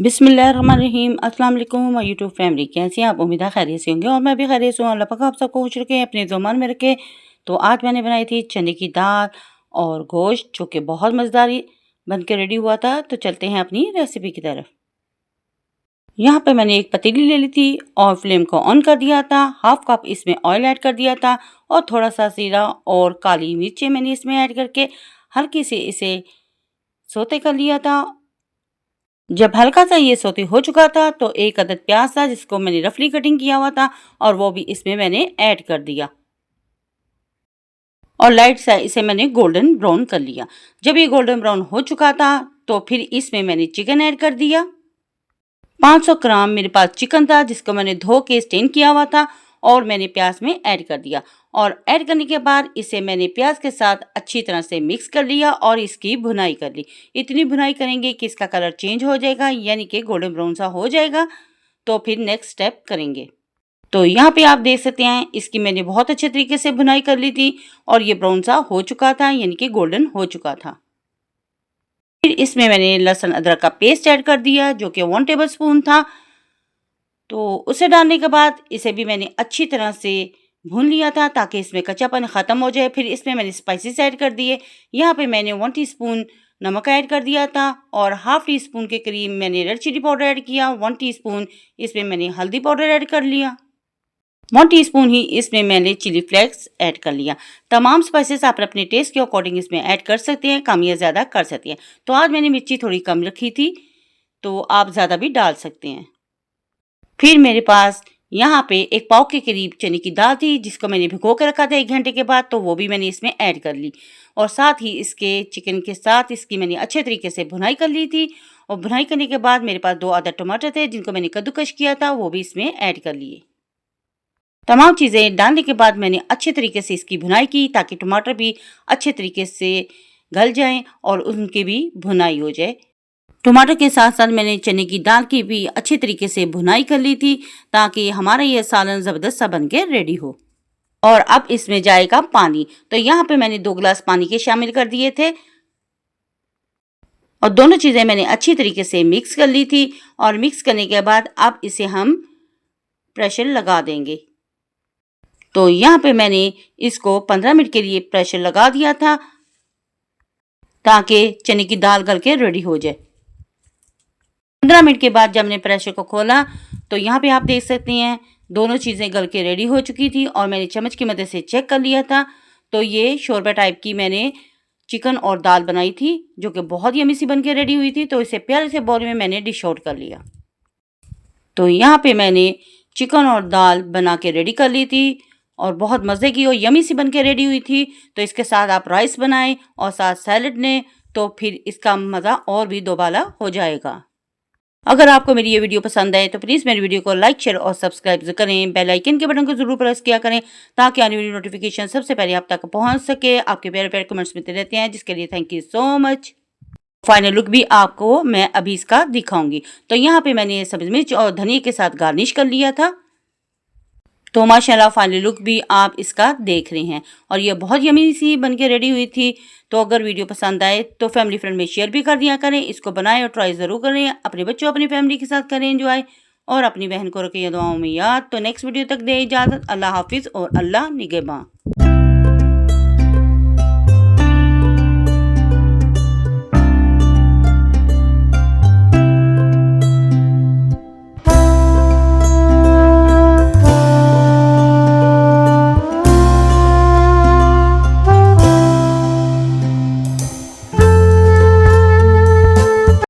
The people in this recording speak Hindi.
बिस्मिल्लाहिर्रहमानिर्रहीम। अस्सलाम वालेकुम माय यूट्यूब फैमिली, कैसे हैं आप? उम्मीद है खैरियत से होंगे और मैं भी खैरियत से हूँ। अल्लाह पाक आप सबको खुश रखे, अपने ज़ुबान में रखे। तो आज मैंने बनाई थी चने की दाल और गोश्त, जो कि बहुत मज़ेदार बन के रेडी हुआ था। तो चलते हैं अपनी रेसिपी की तरफ। यहाँ पे मैंने एक पतीली ले ली थी और फ्लेम को ऑन कर दिया था। हाफ कप इसमें ऑयल ऐड कर दिया था और थोड़ा सा जीरा और काली मिर्चें मैंने इसमें ऐड करके हल्की से इसे सोते कर लिया था। जब हल्का सा ये सोते हो चुका था तो एक अदद प्याज था जिसको मैंने रफली कटिंग किया हुआ था और वो भी इसमें मैंने ऐड कर दिया और लाइट सा इसे मैंने गोल्डन ब्राउन कर लिया। जब ये गोल्डन ब्राउन हो चुका था तो फिर इसमें मैंने चिकन ऐड कर दिया। 500 ग्राम मेरे पास चिकन था जिसको मैंने धो के स्टेन किया हुआ था और मैंने प्याज में ऐड कर दिया और ऐड करने के बाद इसे मैंने प्याज के साथ अच्छी तरह से मिक्स कर लिया और इसकी भुनाई कर ली। इतनी भुनाई करेंगे कि इसका कलर चेंज हो जाएगा, यानी कि गोल्डन ब्राउन सा हो जाएगा। तो फिर नेक्स्ट स्टेप करेंगे। तो यहाँ पे आप देख सकते हैं इसकी मैंने बहुत अच्छे तरीके से भुनाई कर ली थी और ये ब्राउन सा हो चुका था, यानी कि गोल्डन हो चुका था। फिर इसमें मैंने लहसुन अदरक का पेस्ट ऐड कर दिया जो कि 1 टेबल स्पून था। तो उसे डालने के बाद इसे भी मैंने अच्छी तरह से भून लिया था ताकि इसमें कच्चापन ख़त्म हो जाए। फिर इसमें मैंने स्पाइसेस ऐड कर दिए। यहाँ पे मैंने 1 टीस्पून नमक ऐड कर दिया था और हाफ टी स्पून के करीब मैंने रेड चिली पाउडर ऐड किया। 1 टीस्पून इसमें मैंने हल्दी पाउडर ऐड कर लिया। 1 टीस्पून ही इसमें मैंने चिली फ्लेक्स ऐड कर लिया। तमाम स्पाइसेस आप अपने टेस्ट के अकॉर्डिंग इसमें ऐड कर सकते हैं, कम या ज़्यादा कर सकते हैं। तो आज मैंने मिर्ची थोड़ी कम रखी थी तो आप ज़्यादा भी डाल सकते हैं। फिर मेरे पास यहाँ पे एक पाव के करीब चने की दाल थी जिसको मैंने भिगो के रखा था 1 घंटे के बाद, तो वो भी मैंने इसमें ऐड कर ली और साथ ही इसके चिकन के साथ इसकी मैंने अच्छे तरीके से भुनाई कर ली थी। और भुनाई करने के बाद मेरे पास 2 आधा टमाटर थे जिनको मैंने कद्दूकश किया था, वो भी इसमें ऐड कर लिए। तमाम चीज़ें डालने के बाद मैंने अच्छे तरीके से इसकी भुनाई की ताकि टमाटर भी अच्छे तरीके से गल जाएं और उनकी भी भुनाई हो जाए। टमाटर के साथ साथ मैंने चने की दाल की भी अच्छी तरीके से भुनाई कर ली थी ताकि हमारा ये सालन ज़बरदस्त सा बन के रेडी हो। और अब इसमें जाएगा पानी। तो यहाँ पे मैंने 2 गिलास पानी के शामिल कर दिए थे और दोनों चीज़ें मैंने अच्छी तरीके से मिक्स कर ली थी और मिक्स करने के बाद अब इसे हम प्रेशर लगा देंगे। तो यहाँ पे मैंने इसको 15 मिनट के लिए प्रेशर लगा दिया था ताकि चने की दाल गल के रेडी हो जाए। 15 मिनट के बाद जब मैंने प्रेशर को खोला तो यहाँ पे आप देख सकते हैं दोनों चीज़ें गल के रेडी हो चुकी थी और मैंने चम्मच की मदद से चेक कर लिया था। तो ये शोरबा टाइप की मैंने चिकन और दाल बनाई थी जो कि बहुत यम्मी सी बन के रेडी हुई थी। तो इसे प्यारे से बाउल में मैंने डिश आउट कर लिया। तो यहाँ पे मैंने चिकन और दाल बना के रेडी कर ली थी और बहुत मज़े की और यम्मी सी बन के रेडी हुई थी। तो इसके साथ आप राइस बनाएं और साथ सैलड लें तो फिर इसका मज़ा और भी दोबाला हो जाएगा। अगर आपको मेरी ये वीडियो पसंद आए तो प्लीज़ मेरी वीडियो को लाइक शेयर और सब्सक्राइब करें। बेल आइकन के बटन को ज़रूर प्रेस किया करें ताकि आने वाली नोटिफिकेशन सबसे पहले आप तक पहुंच सके। आपके प्यारे प्यारे कमेंट्स मिलते रहते हैं जिसके लिए thank you so much. Final look भी आपको मैं अभी इसका दिखाऊंगी। तो यहाँ पे मैंने सब्ज़ मिर्च और धनिया के साथ गार्निश कर लिया था। तो माशाल्लाह फाइनल लुक भी आप इसका देख रहे हैं और ये बहुत यमी सी बन के रेडी हुई थी। तो अगर वीडियो पसंद आए तो फैमिली फ्रेंड में शेयर भी कर दिया करें। इसको बनाएं और ट्राई ज़रूर करें। अपने बच्चों अपनी फैमिली के साथ करें एंजॉय और अपनी बहन को रखें दुआओं में याद। तो नेक्स्ट वीडियो तक दे इजाज़त। अल्लाह हाफिज़ और अल्लाह निगहबान।